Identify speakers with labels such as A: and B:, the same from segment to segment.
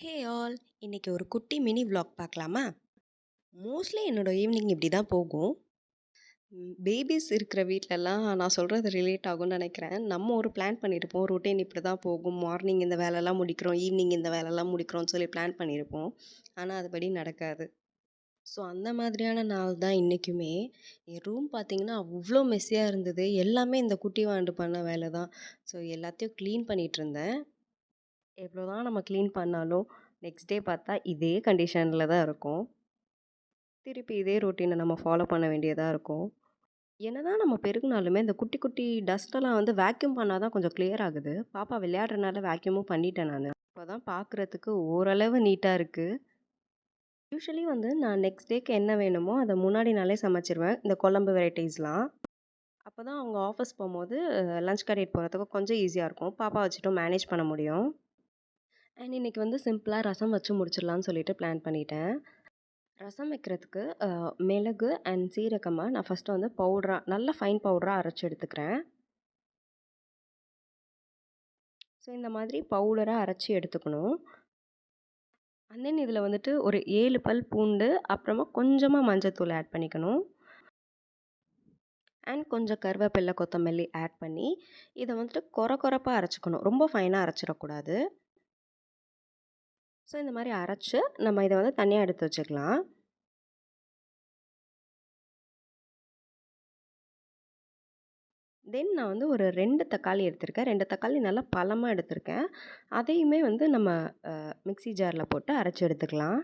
A: Hey all! இன்னைக்கு ஒரு குட்டி மினி விளாக் பார்க்கலாமா? மோஸ்ட்லி என்னோட ஈவினிங் இப்படி தான் போகும். பேபிஸ் இருக்கிற வீட்லலாம் நான் சொல்றது ரிலேட் ஆகும்னு நெனைக்கிறேன். நம்ம ஒரு பிளான் பண்ணியிருப்போம். ரொட்டீன் இப்படி தான் போகும். மார்னிங் இந்த வேலைலாம் முடிக்கிறோம். ஈவினிங் இந்த வேலைலாம் முடிக்கிறோம்னு சொல்லி பிளான் பண்ணியிருப்போம். ஆனா அதுபடி நடக்காது. ஸோ அந்த மாதிரியான நாள் தான் இன்னைக்குமே. என் ரூம் பார்த்தீங்கன்னா, அவ்ளோ மெஸ்ஸியா இருந்தது. எல்லாமே இந்த குட்டி வாண்டு பண்ண வேலை தான். ஸோ எல்லாத்தையும் கிளீன் பண்ணிட்டுருந்தேன். எவ்வளோதான் நம்ம கிளீன் பண்ணாலும், நெக்ஸ்ட் டே பார்த்தா இதே கண்டிஷன்ல தான் இருக்கும். திருப்பி இதே ரொட்டீனை நம்ம ஃபாலோ பண்ண வேண்டியதா இருக்கும். என்னதான் நம்ம பெருகுனாலுமே, இந்த குட்டி குட்டி டஸ்ட்டெல்லாம் வந்து வேக்யூம் பண்ணா தான் கொஞ்சம் கிளியர் ஆகுது. பாப்பா விளையாடுறனால வேக்யூமும் பண்ணிட்டேன் நானு. இப்போதான் பார்க்குறதுக்கு ஓரளவு நீட்டா இருக்கு. யூசுவலி வந்து நான் நெக்ஸ்ட் டேக்கு என்ன வேணுமோ, அத முன்னாடி நாளே சமைச்சிருவேன். இந்த குழம்பு வெரைட்டீஸ்லாம். அப்பதான் அவங்க ஆஃபீஸ் போம்போது லஞ்ச் கட்டிட்டு போறதுக்கு கொஞ்சம் ஈஸியா இருக்கும். பாப்பா வச்சுட்டும் மேனேஜ் பண்ண முடியும். அண்ட் இன்னைக்கு வந்து சிம்பிளா ரசம் வச்சு முடிச்சிடலான்னு சொல்லிட்டு பிளான் பண்ணிட்டேன். ரசம் வைக்கிறதுக்கு மிளகு அண்ட் சீரகமா நான் ஃபஸ்ட்டு வந்து நல்ல ஃபைன் பவுடரா அரைச்சு எடுத்துக்கிறேன். ஸோ இந்த மாதிரி பவுடரா அரைச்சு எடுத்துக்கணும். அண்ட் தென் இதில் வந்துட்டு ஒரு 7 பல் பூண்டு, அப்புறமா கொஞ்சமாக மஞ்சத்தூள் ஆட் பண்ணிக்கணும். அண்ட் கொஞ்சம் கருவேப்பிலை, கொத்தமல்லி ஆட் பண்ணி இதை வந்துட்டு கொரப்பா அரைச்சிக்கணும். ரொம்ப ஃபைனாக அரைச்சிடக்கூடாது. ஸோ இந்த மாதிரி அரைச்சு நம்ம இதை வந்து தனியாக எடுத்து வச்சுக்கலாம். தென் நான் வந்து ஒரு 2 தக்காளி எடுத்திருக்கேன். 2 தக்காளி நல்லா பழமா எடுத்திருக்கேன். அதையுமே வந்து நம்ம மிக்ஸி ஜாரில் போட்டு அரைச்சு எடுத்துக்கலாம்.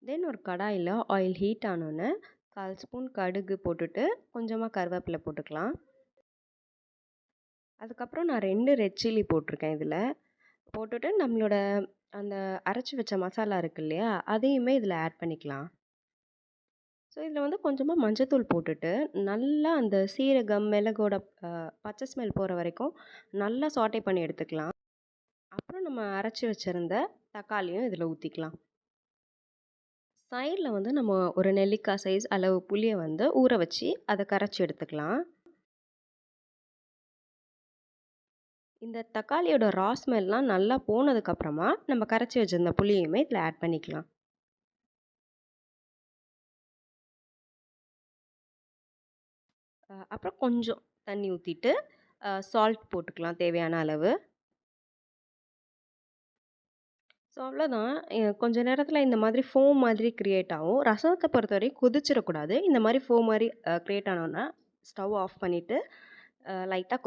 A: தென் ஒரு கடாயில் ஆயில் ஹீட் ஆனோன்னே 1/4 ஸ்பூன் கடுகு போட்டுட்டு கொஞ்சமாக கருவேப்பிலை போட்டுக்கலாம். அதுக்கப்புறம் நான் 2 ரெட் சில்லி போட்டிருக்கேன் இதில். போட்டுட்டு நம்மளோட அந்த அரைச்சி வச்ச மசாலா இருக்கு இல்லையா? அதையுமே இதில் ஆட் பண்ணிக்கலாம். ஸோ இதில் வந்து கொஞ்சமாக மஞ்சத்தூள் போட்டுட்டு, நல்லா அந்த சீரகம், மிளகோட பச்சை ஸ்மெல் போகிற வரைக்கும் நல்லா சாட்டே பண்ணி எடுத்துக்கலாம். அப்புறம் நம்ம அரைச்சி வச்சிருந்த தக்காளியும் இதில் ஊற்றிக்கலாம். சைடில் வந்து நம்ம ஒரு நெல்லிக்காய் சைஸ் அளவு புளியை வந்து ஊற வச்சு அதை கரைச்சி எடுத்துக்கலாம். இந்த தக்காளியோட ரா ஸ்மெல்லாம் நல்லா போனதுக்கப்புறமா நம்ம கரைச்சி வச்சிருந்த புளியுமே இதில் ஆட் பண்ணிக்கலாம். அப்புறம் கொஞ்சம் தண்ணி ஊற்றிட்டு சால்ட் போட்டுக்கலாம் தேவையான அளவு. ஸோ அவ்வளோதான். கொஞ்ச நேரத்தில் இந்த மாதிரி ஃபோம் மாதிரி கிரியேட் ஆகும். ரசத்த பொறுத்தவரையும் கொதிச்சிடக்கூடாது. இந்த மாதிரி ஃபோம் மாதிரி கிரியேட் ஆனோன்னா ஸ்டவ் ஆஃப் பண்ணிவிட்டு லைட்டாக